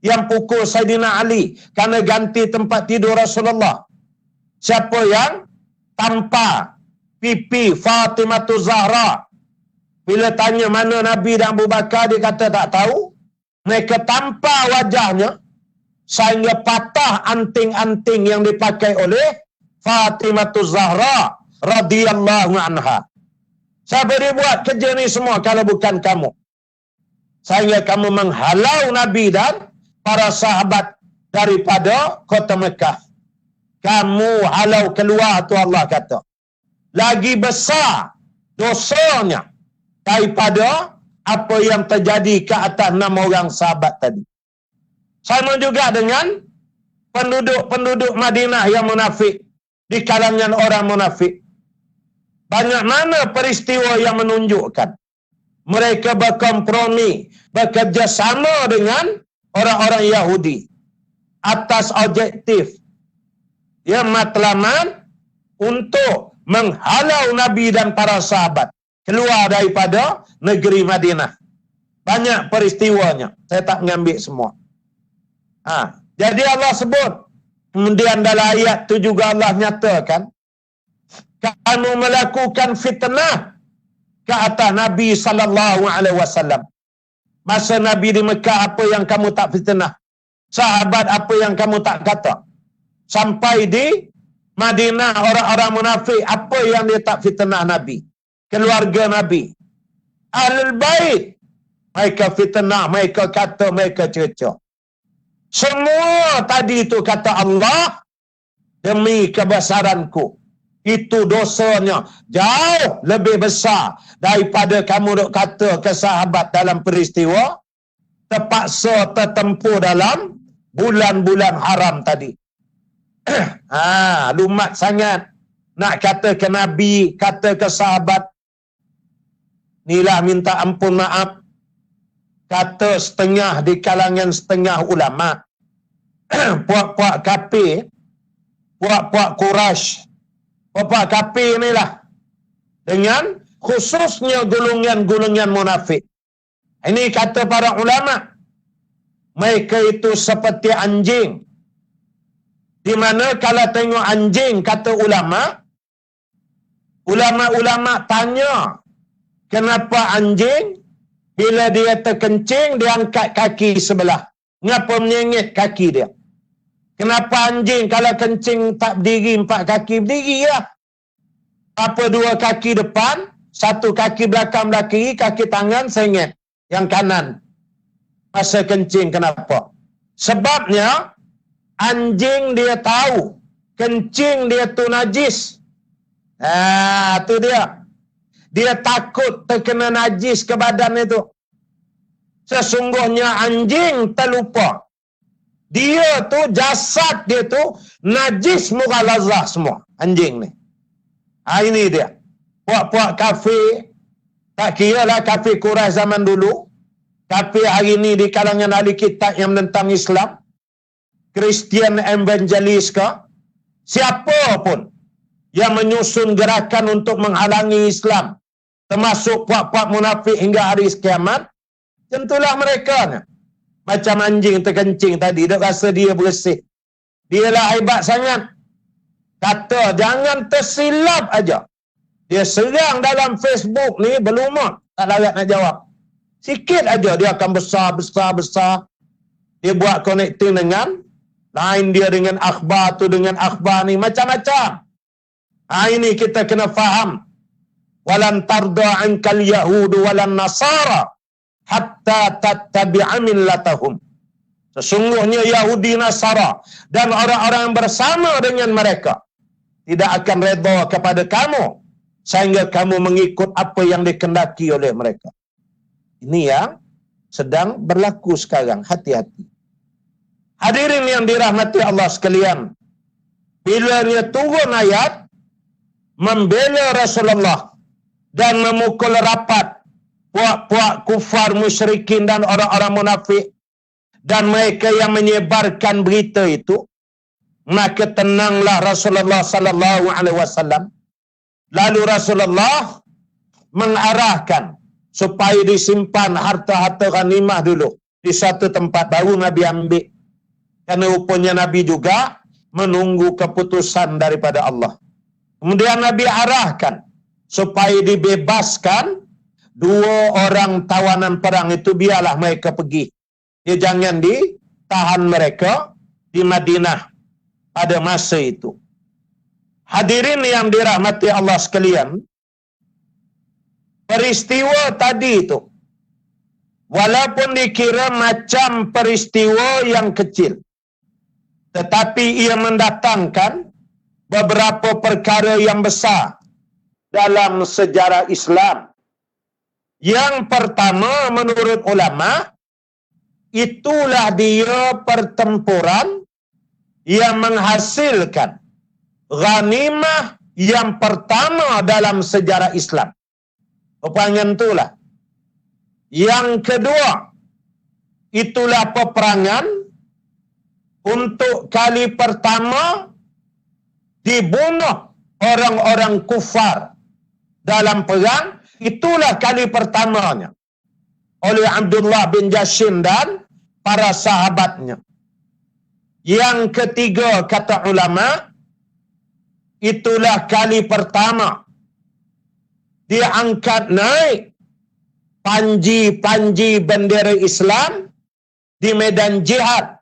yang pukul Saidina Ali kerana ganti tempat tidur Rasulullah? Siapa yang tampar pipi Fatimah Zahra? Bila tanya mana Nabi dan Abu Bakar, dia kata tak tahu. Mereka tampar wajahnya sehingga patah anting-anting yang dipakai oleh Fatimah Zahra radhiyallahu anha. Siapa dia buat kerja ni semua kalau bukan kamu? Sehingga kamu menghalau Nabi dan para sahabat daripada kota Mekah. Kamu halau keluar tu, Allah kata. Lagi besar dosanya daripada apa yang terjadi ke atas 6 orang sahabat tadi. Sama juga dengan penduduk-penduduk Madinah yang munafik, di kalangan orang munafik. Banyak mana peristiwa yang menunjukkan mereka berkompromi, bekerjasama dengan orang-orang Yahudi atas objektif matlamat untuk menghalau Nabi dan para sahabat keluar daripada negeri Madinah. Banyak peristiwanya, saya tak mengambil semua. Jadi Allah sebut, kemudian dalam ayat tu juga Allah nyatakan, kamu melakukan fitnah ke atas Nabi sallallahu alaihi wasallam. Masa Nabi di Mekah, apa yang kamu tak fitnah? Sahabat, apa yang kamu tak kata? Sampai di Madinah, orang-orang munafik, apa yang dia tak fitnah Nabi? Keluarga Nabi, Ahlul Bait, mereka fitnah, mereka kata, mereka cerca. Semua tadi itu kata Allah, demi kebesaranku, itu dosanya jauh lebih besar daripada kamu duk kata ke sahabat dalam peristiwa terpaksa tertempuh dalam bulan-bulan haram tadi. Lumat sangat nak kata ke Nabi, kata ke sahabat. Inilah minta ampun maaf, kata setengah di kalangan setengah ulama. Puak-puak kafir, puak-puak Quraisy, puak-puak kafir inilah, dengan khususnya golongan-golongan munafik, Ini kata para ulama, mereka itu seperti anjing. Di mana kalau tengok anjing, kata ulama tanya, kenapa anjing bila dia terkencing, dia angkat kaki sebelah? Ngapa menyengit kaki dia? Kenapa anjing kalau kencing tak berdiri 4 kaki, berdiri lah. Apa 2 kaki depan, 1 kaki belakang kiri, kaki tangan sengit yang kanan masa kencing. Kenapa? Sebabnya anjing dia tahu kencing dia tu najis. Tu dia. Dia takut terkena najis ke badan itu. Sesungguhnya anjing terlupa. Dia tu, jasad dia tu najis mughalazah semua. Anjing ni. Ini dia. Puak-puak kafir, tak kira lah kafir Quraisy zaman dulu, kafir hari ni di kalangan ahli kitab yang menentang Islam, Kristian evangelis ke, siapa pun yang menyusun gerakan untuk menghalangi Islam, termasuk puak-puak munafik hingga hari kiamat, tentulah mereka macam anjing terkencing tadi, dia rasa dia bersih, dia lah hebat sangat. Kata jangan tersilap aja, dia serang dalam Facebook ni berlumut, tak larat nak jawab. Sikit aja dia akan besar. Dia buat connecting dengan lain, dia dengan akhbar tu dengan akhbar ni, macam-macam. Ini kita kena faham. Walan tarda ankal yahudu walan nasara hatta tattabi'a millatahum. Sesungguhnya Yahudi, Nasara dan orang-orang yang bersama dengan mereka tidak akan redha kepada kamu sehingga kamu mengikut apa yang dikehendaki oleh mereka. Ini yang sedang berlaku sekarang. Hati-hati. Hadirin yang dirahmati Allah sekalian, bila dia turun ayat membela Rasulullah dan memukul rapat puak-puak kufar musyrikin dan orang-orang munafik dan mereka yang menyebarkan berita itu, maka tenanglah Rasulullah sallallahu alaihi wasallam. Lalu Rasulullah mengarahkan supaya disimpan harta-harta ghanimah dulu di satu tempat, baru Nabi ambil. Kerana rupanya Nabi juga menunggu keputusan daripada Allah. Kemudian Nabi arahkan supaya dibebaskan 2 orang tawanan perang itu, biarlah mereka pergi. Dia jangan ditahan mereka di Madinah pada masa itu. Hadirin yang dirahmati Allah sekalian, peristiwa tadi itu, walaupun dikira macam peristiwa yang kecil, tetapi ia mendatangkan beberapa perkara yang besar dalam sejarah Islam. Yang pertama, menurut ulama, itulah dia pertempuran yang menghasilkan ghanimah yang pertama dalam sejarah Islam. Rupanya itulah. Yang kedua, itulah peperangan untuk kali pertama dibunuh orang-orang kufar dalam perang. Itulah kali pertamanya oleh Abdullah bin Jashin dan para sahabatnya. Yang ketiga, kata ulama, itulah kali pertama diangkat naik panji-panji bendera Islam di medan jihad,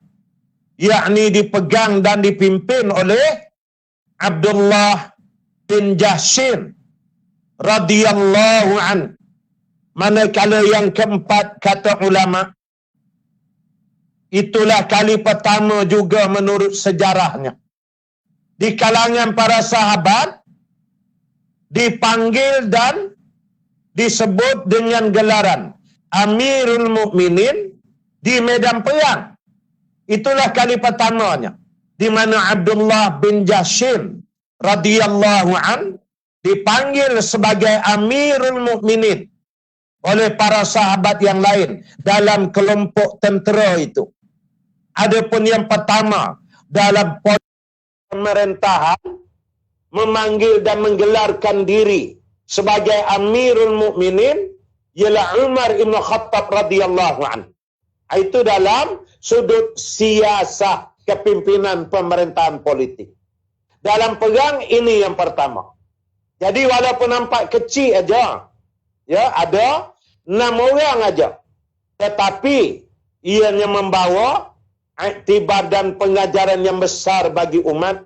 yakni dipegang dan dipimpin oleh Abdullah bin Jashin radhiyallahu an. Manakala yang keempat, kata ulama, itulah kali pertama juga menurut sejarahnya di kalangan para sahabat dipanggil dan disebut dengan gelaran Amirul Mukminin di medan perang. Itulah kali pertamanya di mana Abdullah bin Jashin radhiyallahu an dipanggil sebagai Amirul Mukminin oleh para sahabat yang lain dalam kelompok tentera itu. Adapun yang pertama dalam pemerintahan memanggil dan menggelarkan diri sebagai Amirul Mukminin, ialah Umar Ibn Khattab radhiyallahu anhu. Itu dalam sudut siasah kepimpinan pemerintahan politik. Dalam perang ini yang pertama. Jadi walaupun nampak kecil aja, ya ada 6 orang aja, tetapi ianya membawa iktibar dan pengajaran yang besar bagi umat.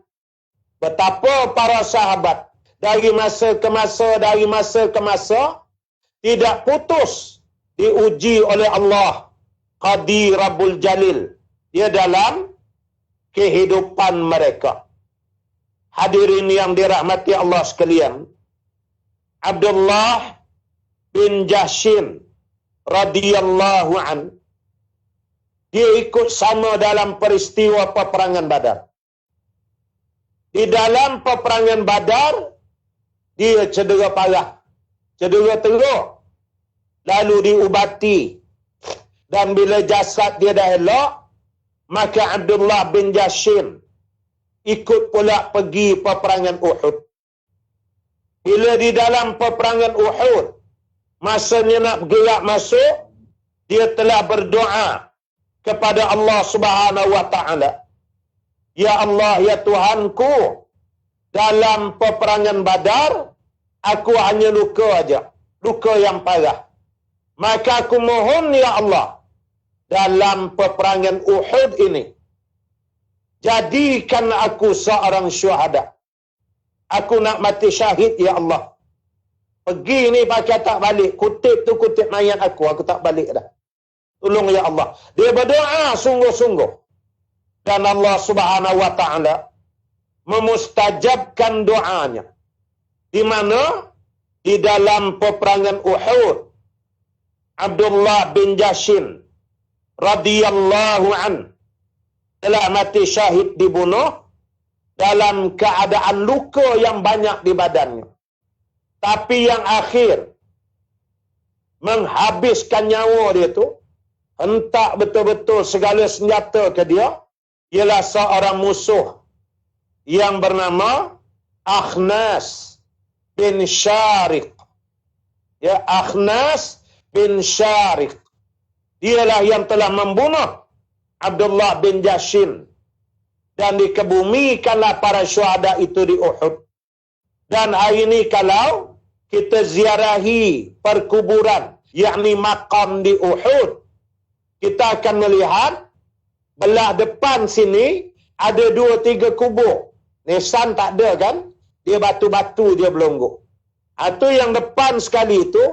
Betapa para sahabat dari masa ke masa tidak putus diuji oleh Allah Qadir Rabbul Jalil dia dalam kehidupan mereka. Hadirin yang dirahmati Allah sekalian, Abdullah bin Jahshin radhiyallahu an, dia ikut sama dalam peristiwa peperangan Badar. Di dalam peperangan Badar, dia cedera parah, cedera teruk, lalu diubati. Dan bila jasad dia dah elok, maka Abdullah bin Jahshin ikut pula pergi peperangan Uhud. Bila di dalam peperangan Uhud, masanya nak bergerak masuk, dia telah berdoa kepada Allah Subhanahu wa taala. Ya Allah, ya Tuhanku, dalam peperangan Badar aku hanya luka aja, luka yang parah. Maka aku mohon ya Allah, dalam peperangan Uhud ini jadikan aku seorang syuhada. Aku nak mati syahid ya Allah. Pergi ni pakai tak balik, kutip tu kutip mayat aku tak balik dah. Tolong ya Allah. Dia berdoa sungguh-sungguh. Dan Allah Subhanahu wa taala memustajabkan doanya. Di mana? Di dalam peperangan Uhud, Abdullah bin Jahshin radhiyallahu an telah mati syahid dibunuh dalam keadaan luka yang banyak di badannya. Tapi yang akhir menghabiskan nyawa dia tu, hentak betul-betul segala senjata ke dia, ialah seorang musuh yang bernama Akhnas bin Syariq. Ya, Akhnas bin Syariq. Dialah yang telah membunuh Abdullah bin Jahshin. Dan dikebumikanlah para syuhada itu di Uhud. Dan hari ini kalau kita ziarahi perkuburan, yakni makam di Uhud, kita akan melihat belah depan sini ada 2-3 kubur. Nisan tak ada kan? Dia batu-batu dia belenggu. Itu yang depan sekali itu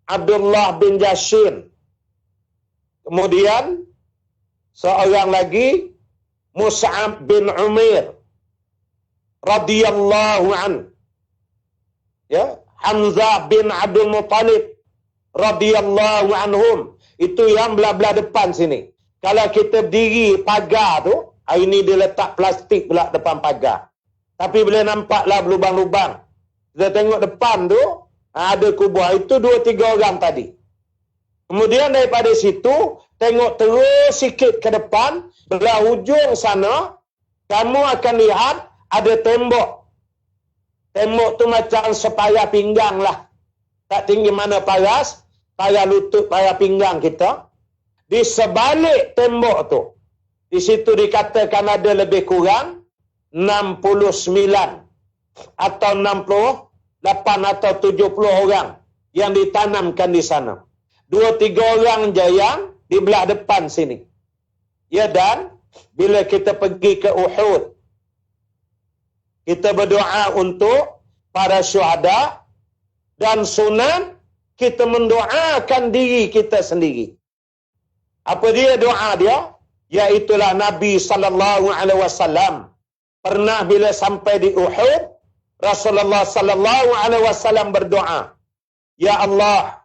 Abdullah bin Jahshin. Kemudian seorang lagi Mus'ab bin Umair radhiyallahu an. Ya, Hamzah bin Abdul Muttalib radhiyallahu anhum. Itu yang belah-belah depan sini. Kalau kita berdiri pagar tu, hari ni dia letak plastik pula depan pagar. Tapi bila nampaklah lubang-lubang, kita tengok depan tu, ada kubur. Itu 2-3 orang tadi. Kemudian daripada situ, tengok terus sikit ke depan, belah hujung sana, kamu akan lihat ada tembok. Tembok tu macam sepayah pinggang lah. Tak tinggi mana paras, payah lutut, payah pinggang kita. Di sebalik tembok tu, di situ dikatakan ada lebih kurang 69 atau 68 atau 70 orang yang ditanamkan di sana. 2-3 orang je yang di belah depan sini. Ya, dan bila kita pergi ke Uhud, kita berdoa untuk para syuhada, dan sunat kita mendoakan diri kita sendiri. Apa dia doa dia? Iaitulah Nabi sallallahu alaihi wasallam pernah bila sampai di Uhud, Rasulullah sallallahu alaihi wasallam berdoa, ya Allah,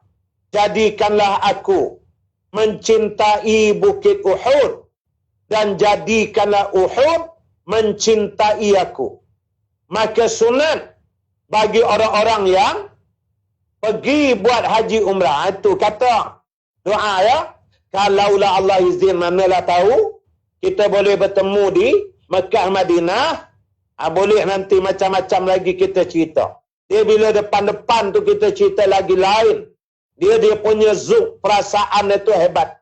jadikanlah aku mencintai bukit Uhud dan jadikanlah Uhud mencintai aku. Maka sunat bagi orang-orang yang pergi buat haji umrah, itu kata doa ya, kalaulah Allah izin, manalah tahu kita boleh bertemu di Mekah Madinah, boleh nanti macam-macam lagi kita cerita. Dia bila depan-depan tu kita cerita lagi lain. Dia punya zuk, perasaan itu hebat.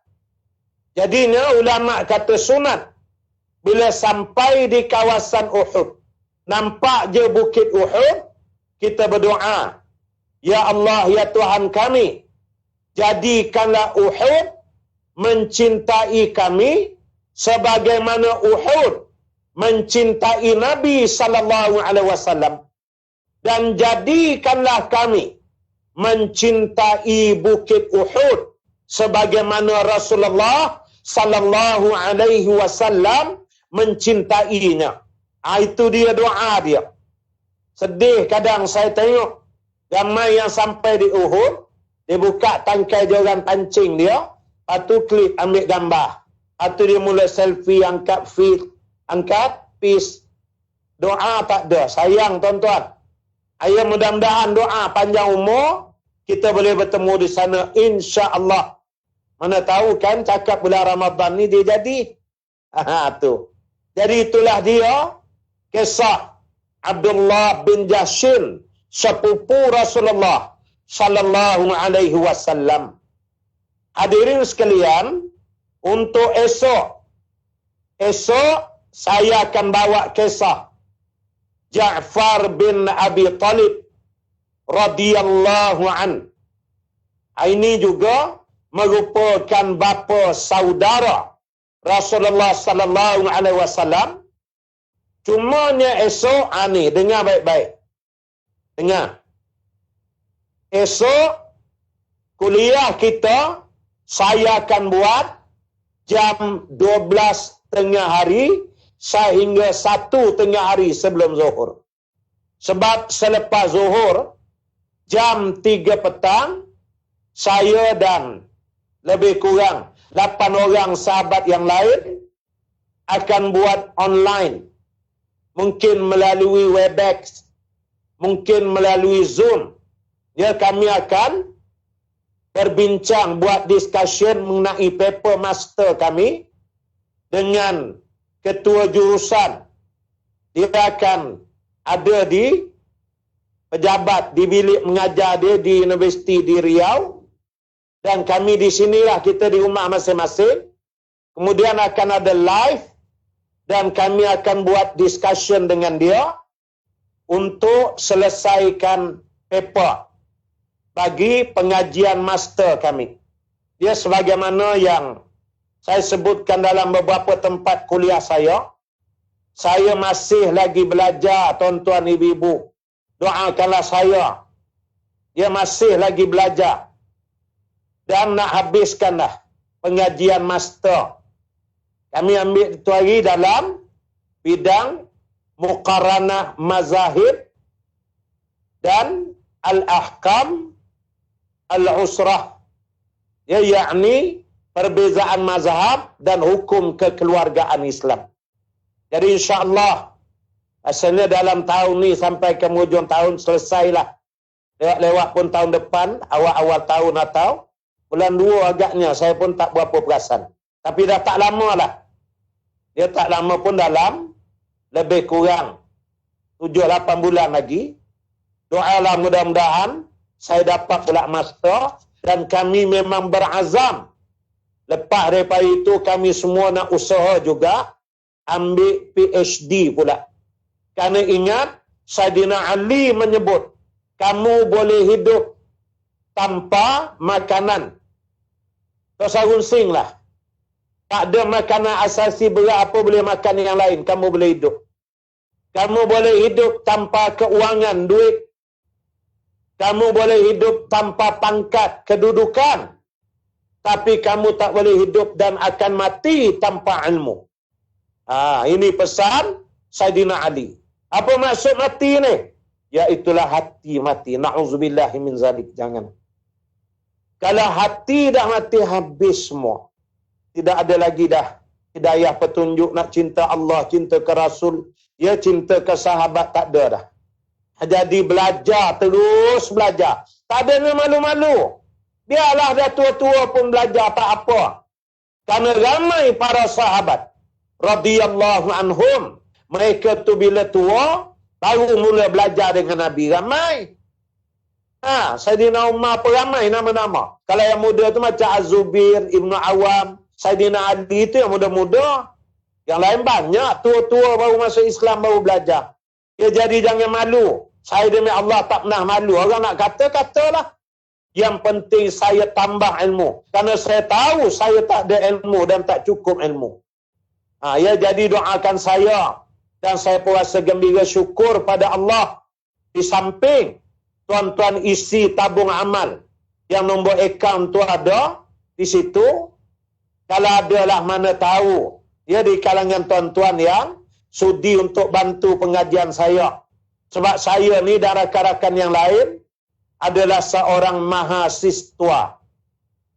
Jadinya ulama kata sunat, bila sampai di kawasan Uhud, nampak je bukit Uhud, kita berdoa, Ya Allah, ya Tuhan kami, jadikanlah Uhud mencintai kami sebagaimana Uhud mencintai Nabi sallallahu alaihi wasallam, dan jadikanlah kami mencintai bukit Uhud sebagaimana Rasulullah sallallahu alaihi wasallam mencintainya. Itu dia doa dia. Sedih kadang saya tengok ramai yang sampai di Uhud, dia buka tangkai dia orang pancing dia, lepas tu klik ambil gambar. Lepas tu dia mula selfie, angkat feed, angkat peace. Doa tak ada. Sayang tuan-tuan. Ayah mudah-mudahan doa panjang umur, kita boleh bertemu di sana insya-Allah. Mana tahu kan cakap bulan Ramadan ni dia jadi. Tu. Jadi itulah dia kisah Abdullah bin Jahshin, sepupu Rasulullah sallallahu alaihi wasallam. Hadirin sekalian, untuk esok saya akan bawa kisah Ja'far bin Abi Talib radhiyallahu an. Ini juga merupakan bapa saudara Rasulullah sallallahu alaihi wasallam. Cumanya esok ni dengar baik-baik. Dengar. Esok kuliah kita saya akan buat jam 12 tengah hari sehingga 1 tengah hari sebelum zuhur. Sebab selepas zuhur jam 3 petang saya dan lebih kurang 8 orang sahabat yang lain akan buat online. Mungkin melalui Webex, mungkin melalui Zoom. Ya, kami akan berbincang, buat discussion mengenai paper master kami dengan ketua jurusan. Dia akan ada di pejabat di bilik mengajar dia di Universiti di Riau, dan kami di sinilah, kita di rumah masing-masing. Kemudian akan ada live dan kami akan buat discussion dengan dia untuk selesaikan paper bagi pengajian master kami. Dia sebagaimana yang saya sebutkan dalam beberapa tempat kuliah saya masih lagi belajar, tuan-tuan ibu-ibu. Doakanlah saya. Dia masih lagi belajar. Dan nak habiskan dah pengajian master. Kami ambil itu hari dalam bidang muqaranah mazahib dan al-ahkam al-usrah. Ya, yakni perbezaan mazhab dan hukum kekeluargaan Islam. Jadi insya-Allah asalnya dalam tahun ni sampai ke hujung tahun selesailah. Lewat pun tahun depan, awal-awal tahun atau bulan 2 agaknya, saya pun tak berapa perasan. Tapi dah tak lama lah. Dia tak lama pun, dalam lebih kurang 7-8 bulan lagi. Doalah mudah-mudahan saya dapat pula master, dan kami memang berazam. Lepas daripada itu kami semua nak usaha juga ambil PhD pula. Kerana ingat Saidina Ali menyebut, kamu boleh hidup tanpa makanan. Tersarung sing lah. Tak ada makanan asasi berat apa boleh makan yang lain, kamu boleh hidup. Kamu boleh hidup tanpa keuangan, duit. Kamu boleh hidup tanpa pangkat, kedudukan. Tapi kamu tak boleh hidup dan akan mati tanpa ilmu. Ini pesan Saidina Ali. Apa maksud mati ni? Iaitulah hati mati. Na'udzubillahi min zalik. Jangan. Kalau hati dah mati, habis semua. Tidak ada lagi dah hidayah petunjuk nak cinta Allah, cinta ke Rasul, ya, cinta ke sahabat, tak ada dah. Jadi belajar, terus belajar. Tak ada ni malu-malu. Biarlah dah tua-tua pun belajar, tak apa. Kerana ramai para sahabat radhiyallahu anhum, mereka tu bila tua baru mula belajar dengan Nabi. Ramai. Saidina Umar peramai nama-nama. Kalau yang muda tu macam Az-Zubair, Ibnu Awam, Saidina Ali itu yang muda-muda. Yang lain banyak, tua-tua baru masuk Islam, baru belajar. Ya, jadi jangan malu. Saya demi Allah tak pernah malu. Orang nak kata, katalah. Yang penting saya tambah ilmu. Kerana saya tahu saya tak ada ilmu dan tak cukup ilmu. Ya, jadi doakan saya. Dan saya pun rasa gembira syukur pada Allah. Di samping tuan-tuan isi tabung amal. Yang nombor akaun tu ada di situ. Kalau adalah mana tahu. Ya, di kalangan tuan-tuan yang sudi untuk bantu pengajian saya. Sebab saya ni dan rakan-rakan yang lain adalah seorang mahasiswa.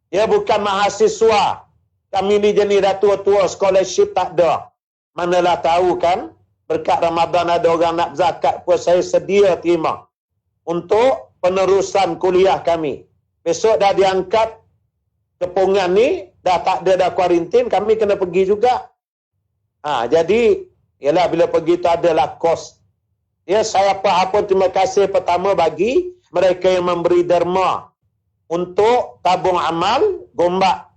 Ya, bukan mahasiswa. Kami ni jenis dah tua-tua, scholarship tak ada. Manalah tahu kan, berkat Ramadan ada orang nak zakat pun saya sedia terima. Untuk penerusan kuliah kami. Besok dah diangkat kepungan ni, dah tak ada dah kuarantin, kami kena pergi juga. Jadi, ialah bila pergi tu adalah kos. Ya, saya apa-apa terima kasih pertama bagi mereka yang memberi derma untuk tabung amal, gombak.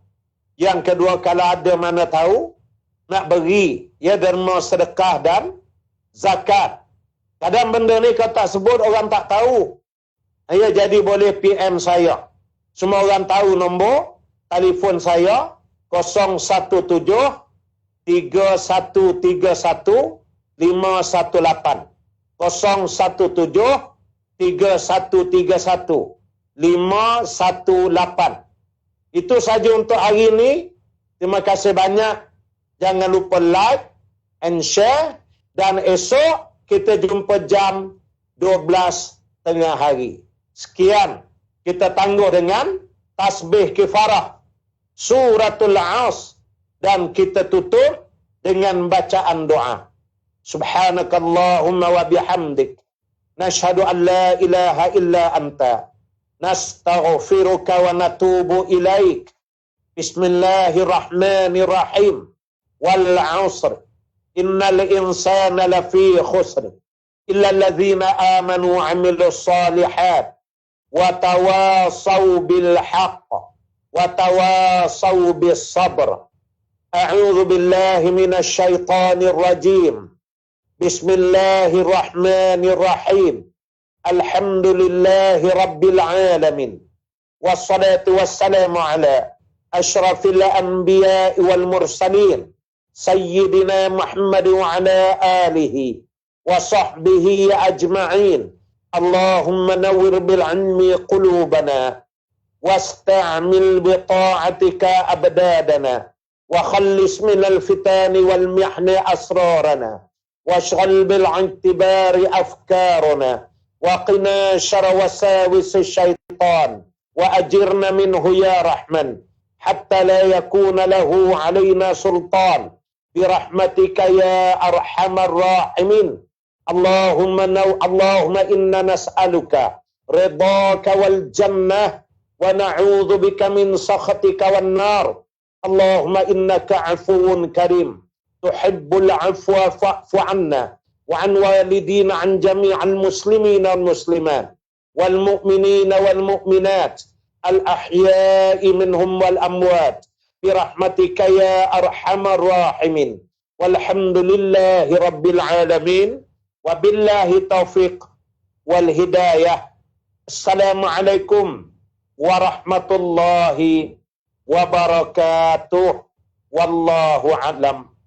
Yang kedua, kalau ada mana tahu, nak beri, ya, derma sedekah dan zakat. Kadang benda ni kalau tak sebut, orang tak tahu. Ya, jadi boleh PM saya. Semua orang tahu nombor telefon saya, 017-3131-518. 017-3131-518. Itu saja untuk hari ini. Terima kasih banyak. Jangan lupa like and share. Dan esok kita jumpa jam 12 tengah hari. Sekian. Kita tangguh dengan tasbih kifarah suratul As. Dan kita tutup dengan bacaan doa. Subhanakallahumma wa bihamdik. Nashhadu an la ilaha illa anta. Nastaghfiruka wa natubu ilaik. Bismillahirrahmanirrahim. Wal 'asr. Innal insana lafi khusr. Illa alladhina amanu wa 'amilus salihat. Wa tawasaw bil haqq. Wa tawasaw bis sabr. A'udzu billahi minasy syaithanir rajim. Bismillahirrahmanirrahim. Alhamdulillahi rabbil alamin. Wassalatu wassalamu ala asyrafil anbiya'i wal mursalin. Sayyidina Muhammad wa ala alihi wa sahbihi ajma'in. Allahumma nawwir bil ilmi qulubana. Wasta'mil bi ta'atika abdadana. Wa khallis minal fitani wal mihni asrarana. واشغل بالاعتبار أفكارنا وقنا شر وساوس الشيطان وأجرنا منه يا رحمن حتى لا يكون له علينا سلطان برحمتك يا أرحم الراحمين. اللهم إنا نسألك رضاك والجنة ونعوذ بك من سخطك والنار. اللهم إنك عفو كريم تحب العفو فاعف عنا وعن والدينا عن جميع المسلمين والمسلمات والمؤمنين والمؤمنات الأحياء منهم والأموات برحمتك يا أرحم الراحمين. والحمد لله رب العالمين وبالله التوفيق والهداية. السلام عليكم ورحمة الله وبركاته. والله أعلم.